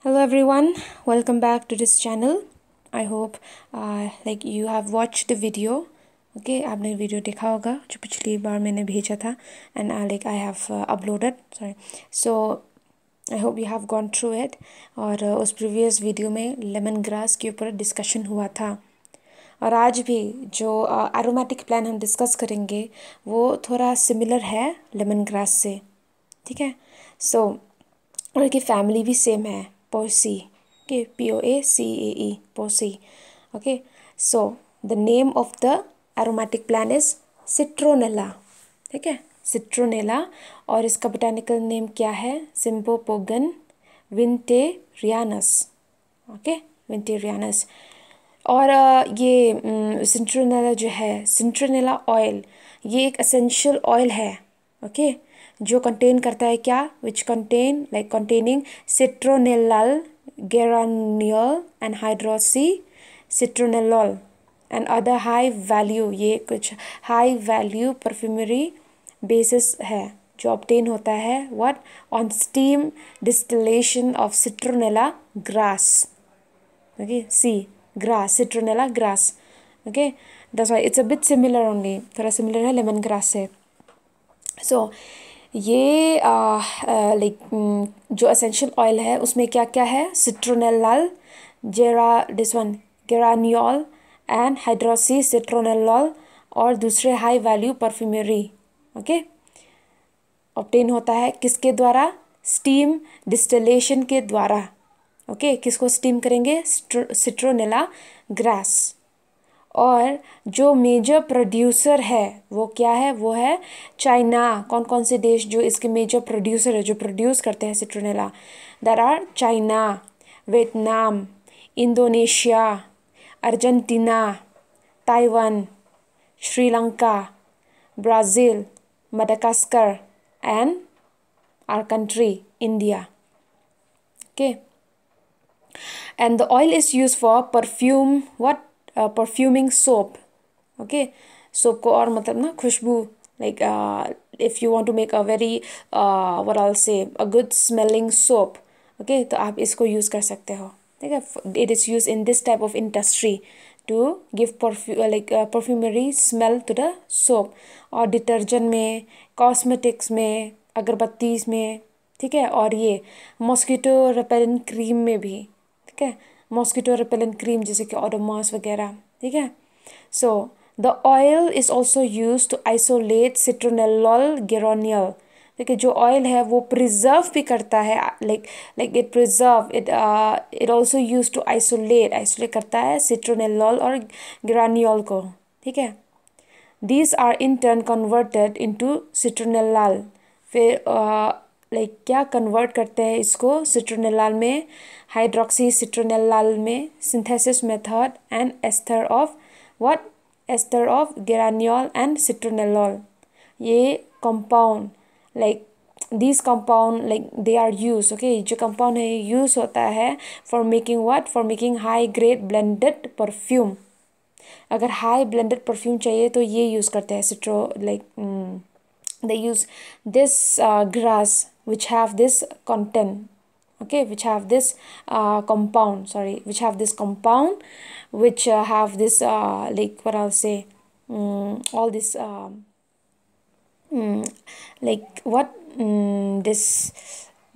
Hello everyone, welcome back to this channel. I hope you have watched the video. Okay, आपने video देखा होगा जो पिछली बार मैंने भेजा था and I have uploaded. Sorry. So I hope you have gone through it. और उस previous video में lemon grass के ऊपर discussion हुआ था. और आज भी जो aromatic plant हम discuss करेंगे वो थोड़ा similar है lemon grass से. ठीक है? So और इनकी फैमिली भी सेम है Poaceae okay POACAE Poaceae okay so the name of the aromatic plant is citronella ठीक है सिट्रोनेला और इसका बोटानिकल नेम क्या है सिम्पोपोगन विंटेरियानस ओके विंटेरियानस और ये सिट्रोनेला जो है सिट्रोनेला ऑयल ये एक एसेंशियल ऑयल है ओके जो कंटेन करता है क्या which contain like containing citronellal geraniol and hydroxy citronellol and other high value ये कुछ हाई वैल्यू परफ्यूमरी बेसिस है जो ऑब्टेन होता है what on steam distillation of citronella grass okay sea grass citronella grass okay that's why it's a bit similar only थोड़ा similar है lemon grass से सो ये जो एसेंशियल ऑयल है उसमें क्या क्या है सिट्रोनेलाल गेरानियोल एंड हाइड्रोक्सी सिट्रोनेलॉल और दूसरे high value perfumery okay obtain होता है किसके द्वारा स्टीम डिस्टिलेशन के द्वारा ओके किसको स्टीम करेंगे सिट्रोनेला ग्रास और जो मेजर प्रोड्यूसर है वो क्या है वो है चाइना कौन कौन से देश जो इसके मेजर प्रोड्यूसर है जो प्रोड्यूस करते हैं citronella there are China Vietnam Indonesia Argentina Taiwan Sri Lanka Brazil Madagascar and our country India okay and the oil is used for perfume what perfuming soap okay soap को और मतलब ना खुशबू like if you want to make a very what I will say a good smelling soap okay तो आप इसको use कर सकते हो ठीक है it is use in this type of industry to give perfumery smell to the soap और detergent में कॉस्मेटिक्स में अगरबत्तीस में ठीक है और ये मॉस्किटो रेपेलेंट क्रीम में भी ठीक है मॉस्किटो रिपेलेंट क्रीम जैसे कि ओडोमॉस वगैरह ठीक है so the oil is also use to isolate citronellol geraniol देखिए जो ऑयल है वो प्रिजर्व भी करता है like it preserve it also use to isolate करता है सिट्रोनेलॉल और ग्रानियोल को ठीक है these are in turn converted into citronellal फिर लाइक क्या कन्वर्ट करते हैं इसको सिट्रोनेलाल में हाइड्रोक्सी सिट्रोनेलाल में synthesis method and ester of what ester of geraniol and citronellol ये compound like this compound like they are use okay जो compound है यूज होता है for making what for making high grade blended perfume अगर high blended perfume चाहिए तो ये use करते हैं citro like they use this grass which have this content okay which have this compound which have this like what I'll say all this like what this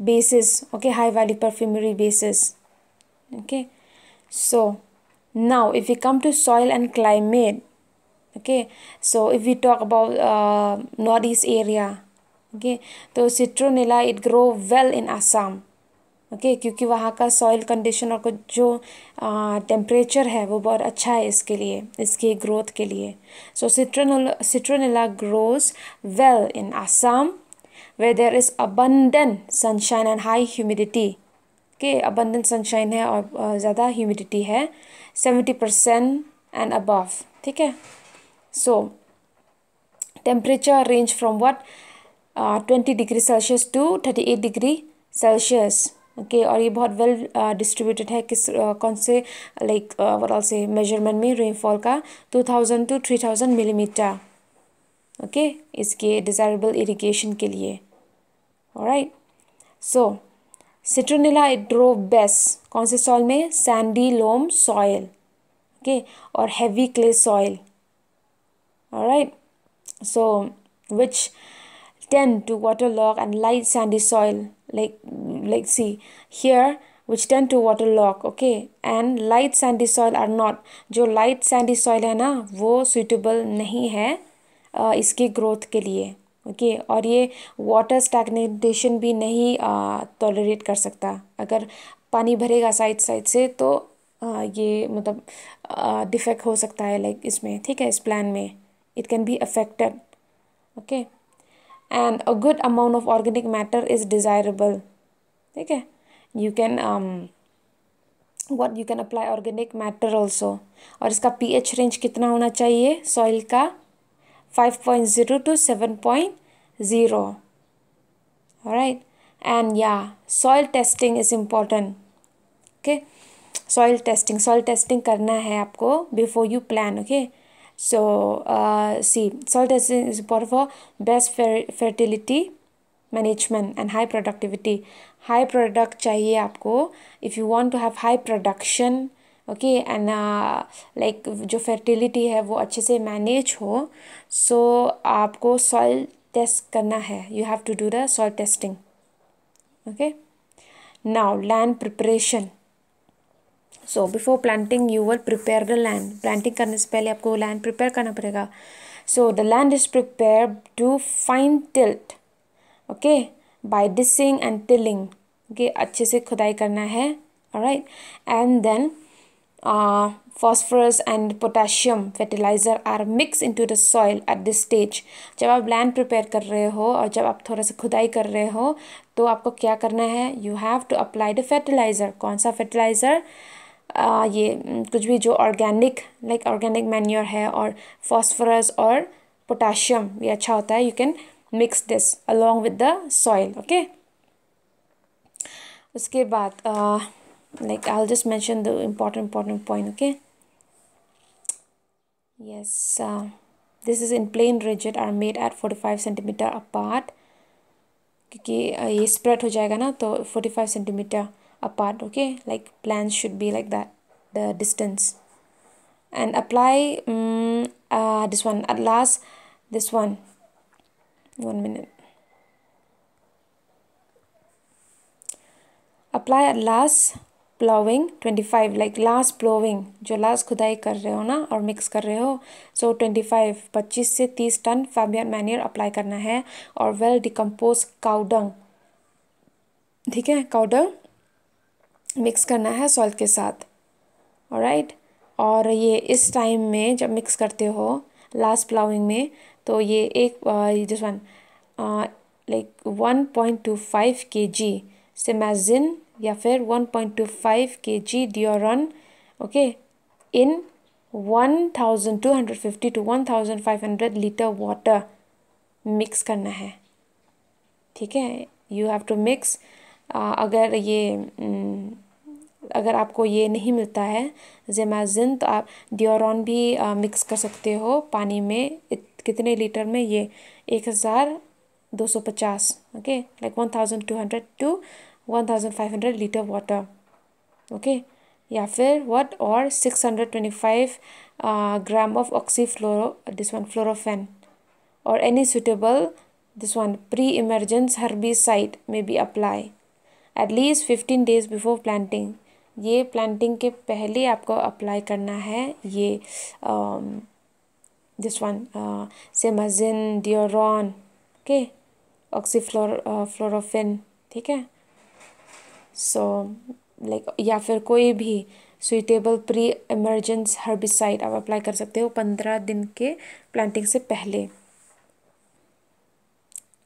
bases okay high value perfumery bases okay so now if we come to soil and climate okay so if we talk about northeast area okay तो citronella it grow well in Assam okay क्योंकि वहाँ का soil condition और जो temperature है वो बहुत अच्छा है इसके लिए इसके ग्रोथ के लिए so citronella grows well in Assam where there is abundant sunshine and high humidity okay abundant sunshine है और ज़्यादा ह्यूमिडिटी है 70% and above ठीक है so temperature range from what 20 degree Celsius to 38 degree Celsius okay और ये बहुत वेल डिस्ट्रीब्यूटेड है किस कौन से लाइक व्हाट आई से मेजरमेंट में रेनफॉल का 2000 to 3000 मिलीमीटर ओके इसके डिज़ायरेबल इरिगेशन के लिए alright so citronella it grow best कौन से सॉइल में? सैंडी लोम सॉइल, ओके, और heavy clay soil, alright. So which tend to waterlog and light sandy soil, like see here, which tend to waterlog, okay, and light sandy soil are not. जो light sandy soil है ना वो suitable नहीं है इसके growth के लिए, okay. और ये वाटर स्टैग्नेशन भी नहीं टॉलरेट कर सकता. अगर पानी भरेगा साइड साइड से तो ये मतलब डिफेक्ट हो सकता है लाइक इसमें, ठीक है, इस प्लान में it can be affected, okay. And a good amount of organic matter is desirable, ठीक है. You can you can apply organic matter also. और इसका pH रेंज कितना होना चाहिए सॉइल का? 5.0 to 7.0, alright. And yeah, soil testing is important, okay. soil testing करना है आपको before you plan, okay. So see, soil testing is important for best fertility management and high productivity. High product चाहिए आपको if you want to have high production, okay, and like जो fertility है वो अच्छे से manage हो, so आपको soil test करना है. You have to do the soil testing, okay. Now land preparation. So before planting you will prepare the land. Planting करने से पहले आपको land prepare करना पड़ेगा. So the land is prepared to fine tilt, okay, by dissing and tilling, okay, अच्छे से खुदाई करना है, alright. And then phosphorus and potassium fertilizer are mixed into the soil at this stage. जब आप land prepare कर रहे हो और जब आप थोड़ा सा खुदाई कर रहे हो तो आपको क्या करना है? You have to apply the fertilizer. कौन सा fertilizer? ये कुछ भी जो ऑर्गेनिक लाइक ऑर्गेनिक मैन्योर है और फॉस्फोरस और पोटाशियम भी अच्छा होता है. You can mix this along with the soil, okay. उसके बाद like I will just mention the important point, okay. Yes, this is in plain rigid are made at 45 centimetre apart, क्योंकि ये spread हो जाएगा ना तो 45 centimetre apart, okay, like plants should be like that, the distance. And apply this one at last, this one 1 minute. Apply at last plowing 25, like last plowing जो last खुदाई कर रहे हो ना और मिक्स कर रहे हो, so 25 से 30 टन farmyard manure अप्लाई करना है. और well decomposed cow dung, ठीक है, cow dung मिक्स करना है सॉइल के साथ, ऑलराइट. और ये इस टाइम में जब मिक्स करते हो लास्ट प्लाउइंग में तो ये एक this one like 1.25 kg simazine या फिर 1.25 kg diuron, okay, in 1250 to 1500 litre water mix करना है, ठीक है. You have to mix. अगर आपको ये नहीं मिलता है जेमाजिन तो आप डिओरॉन भी मिक्स कर सकते हो पानी में. कितने लीटर में? ये 1250, okay, like 1200 to 1500 litre water, okay. या फिर व्हाट और 625 gram of oxyfluor this one fluorofen or any suitable this one pre emergence herbicide में be apply at least 15 days before planting. ये प्लांटिंग के पहले आपको अप्लाई करना है ये this one simazine, diuron, okay, oxyfluorfen, ठीक है. सो लाइक या फिर कोई भी सुइटेबल प्री इमरजेंस हर्बिसाइड आप अप्लाई कर सकते हो 15 दिन के प्लांटिंग से पहले,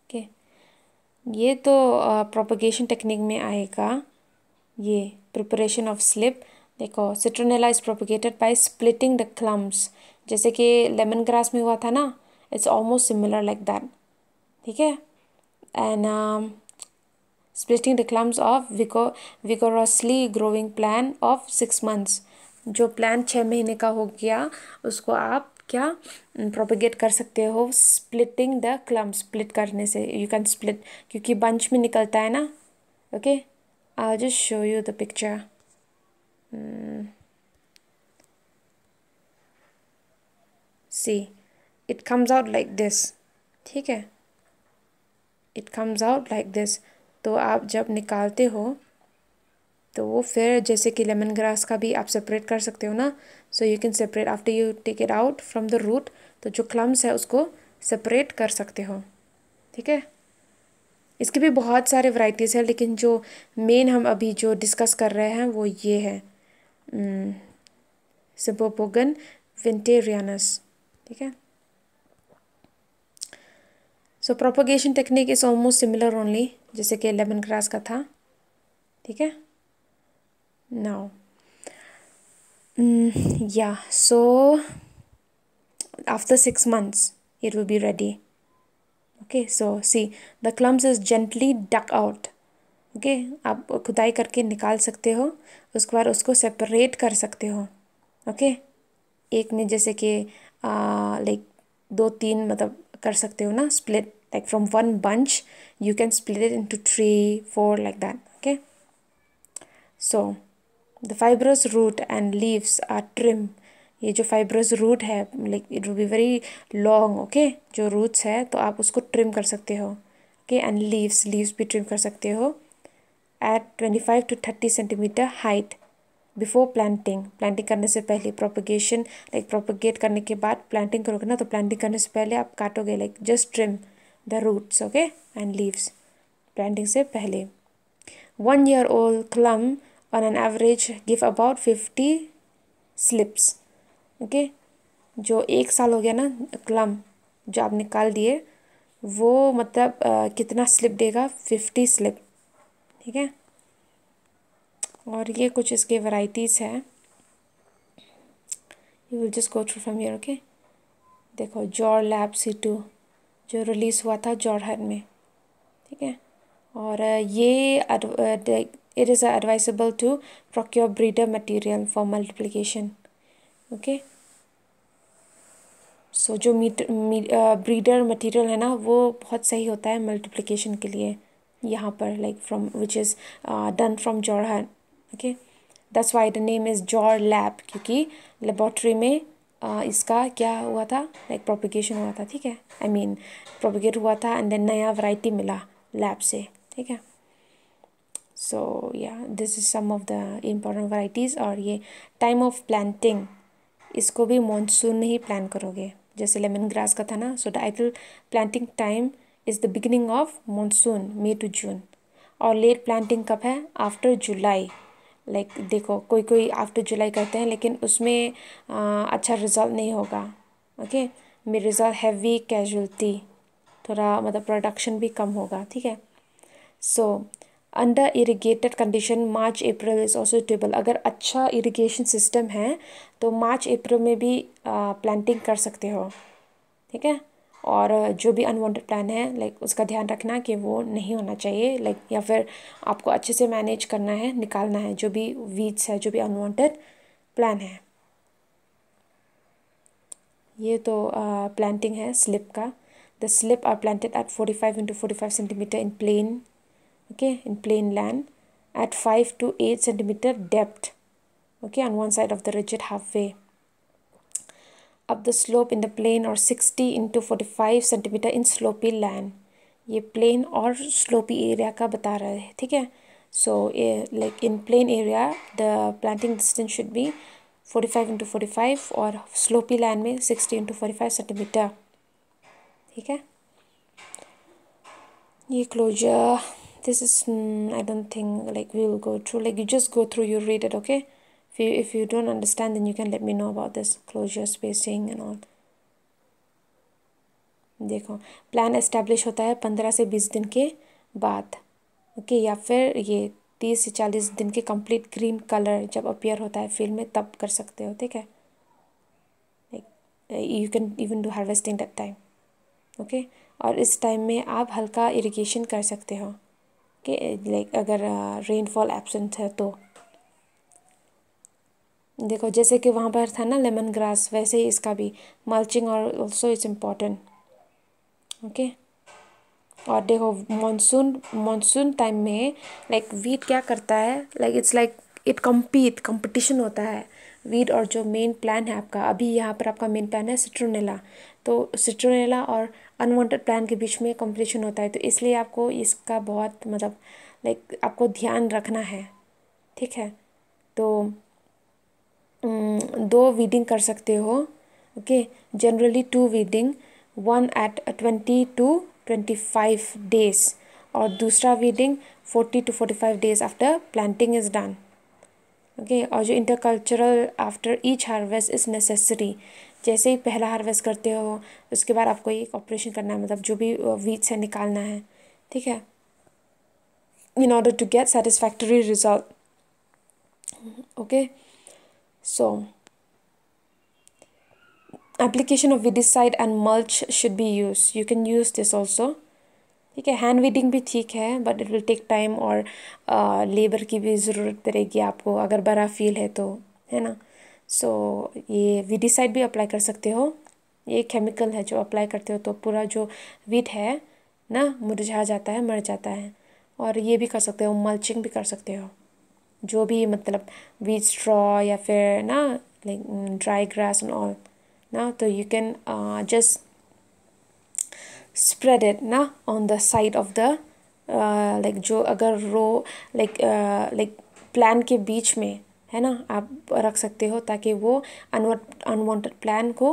ओके. ये तो प्रोपगेशन टेक्निक में आएगा. ये प्रिपरेशन ऑफ स्लिप देखो, citronella is propagated by splitting the clumps, जैसे कि लेमन ग्रास में हुआ था ना, it's almost similar like that, ठीक है. And splitting the clumps of vigorously growing plant of 6 months. जो प्लांट 6 महीने का हो गया उसको आप क्या प्रोपगेट कर सकते हो स्प्लिटिंग द क्लम्स. स्प्लिट करने से यू कैन स्प्लिट, क्योंकि बंच में निकलता है ना, okay. I'll just show you the picture. See, it comes out like this. ठीक है, it comes out like this. तो आप जब निकालते हो तो वो फिर जैसे कि लेमन ग्रास का भी आप सेपरेट कर सकते हो ना. So you can separate after you take it out from the root. तो जो क्लम्स है उसको सेपरेट कर सकते हो. ठीक है, इसके भी बहुत सारे वैरायटीज़ है, लेकिन जो मेन हम अभी जो डिस्कस कर रहे हैं वो ये है, सिम्पोपोगन विंटेरियानस. ठीक है. So propagation technique is almost similar only, जैसे कि लेमन ग्रास का था. ठीक है. Now yeah, so after 6 months it will be ready. Okay, so see, the clumps is gently dug out. Okay, आप खुदाई करके निकाल सकते हो, उसके बाद उसको सेपरेट कर सकते हो. ओके, एक में जैसे कि लाइक 2-3 मतलब कर सकते हो ना, split like from one bunch you can split it into 3-4 like that. Okay, so the fibrous root and leaves are trim. ये जो फाइब्रस रूट है like it will be very long. Okay, जो roots है तो आप उसको trim कर सकते हो. ओके, एंड लीव्स भी ट्रिम कर सकते हो at 25 to 30 centimetre height before planting. Planting करने से पहले प्रोपगेशन लाइक प्रोपगेट करने के बाद प्लांटिंग करोगे ना, तो प्लांटिंग करने से पहले आप काटोगे like just trim the roots. Okay, and leaves planting से पहले. 1 year old clump on an average give about 50 slips. Okay, जो 1 साल हो गया ना क्लम्प जो आप निकाल दिए, वो मतलब कितना स्लिप देगा? 50 स्लिप. ठीक है, और ये कुछ इसके वैरायटीज़ है. You will just go through from here. Okay, देखो जॉर लैब C2 जो रिलीज़ हुआ था जॉरहट में. ठीक है, और ये it is advisable to procure breeder material for multiplication. Okay, so जो ब्रीडर मटेरियल है ना वो बहुत सही होता है मल्टीप्लिकेशन के लिए यहाँ पर, like from which is done from Jorhat. Okay, that's why the name is Jor lab, क्योंकि लेबॉर्ट्री में इसका क्या हुआ था, लाइक प्रोपिगेशन हुआ था. ठीक है, आई मीन प्रोपिगेट हुआ था एंड देन नया वैरायटी मिला लैब से. ठीक है, so yeah this is some of the important varieties. और ये टाइम ऑफ प्लांटिंग, इसको भी मानसून में ही प्लान करोगे, जैसे लेमन ग्रास का था ना. So the ideal planting time is the beginning of monsoon, May to June. और लेट प्लांटिंग कब है? आफ्टर जुलाई. लाइक देखो कोई कोई आफ्टर जुलाई करते हैं, लेकिन उसमें अच्छा रिजल्ट नहीं होगा. Okay, may result heavy casualty, थोड़ा मतलब प्रोडक्शन भी कम होगा. ठीक है, so under irrigated condition March April is also suitable. अगर अच्छा इरिगेशन सिस्टम है तो मार्च अप्रैल में भी प्लांटिंग कर सकते हो. ठीक है, और जो भी अनवांटेड प्लान है लाइक उसका ध्यान रखना कि वो नहीं होना चाहिए, लाइक या फिर आपको अच्छे से मैनेज करना है, निकालना है जो भी वीड्स है, जो भी अनवांटेड प्लान है. ये तो प्लांटिंग है स्लिप का. The slip are planted at 45 into 45 centimetre in plain. Okay, in plain land at 5 to 8 centimeter depth. Okay, on one side of the rigid halfway up the slope in the plain, or 60 into 45 centimeter in slopy land. ये plain और slopy area का बता रहा है. ठीक है, so like in plain area the planting distance should be 45 into 45 और slopy land में 60 into 45 centimeter. ठीक है, ये closure, this is I don't think like we will go through, like you just go through, you read it. Okay, if you don't understand then you can let me know about this closure, spacing and all. देखो plan establish होता है 15 से 20 दिन के बाद. Okay, या फिर ये 30 से 40 दिन के कंप्लीट ग्रीन कलर जब अपीयर होता है फील्ड में तब कर सकते हो. ठीक है, like you can even do harvesting that time. Okay, और इस टाइम में आप हल्का इरिगेशन कर सकते हो कि लाइक अगर रेनफॉल एब्सेंट है तो. देखो जैसे कि वहाँ पर था ना लेमन ग्रास, वैसे ही इसका भी मल्चिंग और ऑल्सो इट्स इम्पॉर्टेंट. ओके, और देखो मानसून टाइम में लाइक वीट क्या करता है, like it's like it competition होता है वीट और जो मेन प्लान है आपका। अभी यहाँ पर आपका मेन प्लान है सिट्रोनेला, तो सिट्रोनेला और अनवांटेड प्लान के बीच में कंपटीशन होता है, तो इसलिए आपको इसका बहुत मतलब लाइक आपको ध्यान रखना है, ठीक है। तो 2 वीडिंग कर सकते हो, okay. Generally 2 weeding, 1 at 20 to 25 days और दूसरा weeding 40 to 45 days after planting is done, okay. और जो intercultural after each harvest is necessary, जैसे ही पहला हार्वेस्ट करते हो उसके बाद आपको एक ऑपरेशन करना है, मतलब जो भी वीट से निकालना है, ठीक है, in order to get satisfactory result, okay. So application of weedicide and mulch should be used, you can use this also, ठीक है। हैंड वीडिंग भी ठीक है but it will take time और लेबर की भी ज़रूरत पड़ेगी आपको अगर बड़ा फील्ड है तो, है ना। सो ये वीडिसाइड भी अप्लाई कर सकते हो, ये केमिकल है जो अप्लाई करते हो तो पूरा जो वीट है ना मुरझा जाता है, मर जाता है। और ये भी कर सकते हो, मल्चिंग भी कर सकते हो, जो भी मतलब वीट स्ट्रॉ या फिर ना like dry grass and all ना, तो you can just spread it ना on the side of the like जो अगर रो लाइक प्लान के बीच में है ना आप रख सकते हो ताकि वो अनवांटेड प्लान को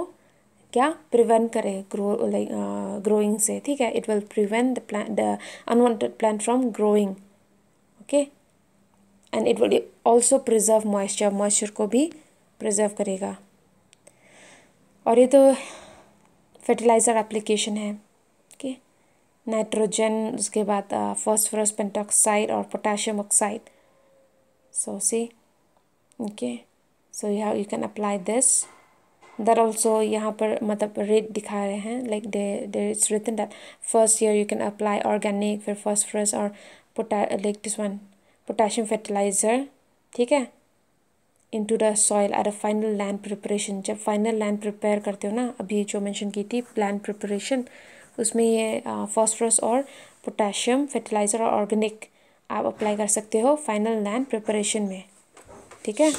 क्या प्रिवेंट करे ग्रोइंग से, ठीक है। It will prevent the unwanted plant from growing, okay. And it will also preserve moisture को भी प्रिजर्व करेगा। और ये तो फर्टिलाइज़र एप्लीकेशन है, ओके। नाइट्रोजन, उसके बाद फॉस्फोरस पेंटॉक्साइड और potassium oxide, so see, okay. So you can apply this that also, यहाँ पर मतलब रेट दिखा रहे हैं like there it's written that first year you can apply organic, फिर फॉस्फोरस और दिस वन पोटाशियम फर्टिलाइज़र, ठीक है, into the soil at a final land preparation. जब फाइनल लैंड प्रिपेयर करते हो ना, अभी जो मेंशन की थी लैंड प्रिपरेशन, उसमें ये फॉस्फोरस और पोटाशियम फर्टिलाइज़र और ऑर्गेनिक आप अप्लाई कर सकते हो फाइनल लैंड प्रिपरेशन में, ठीक है।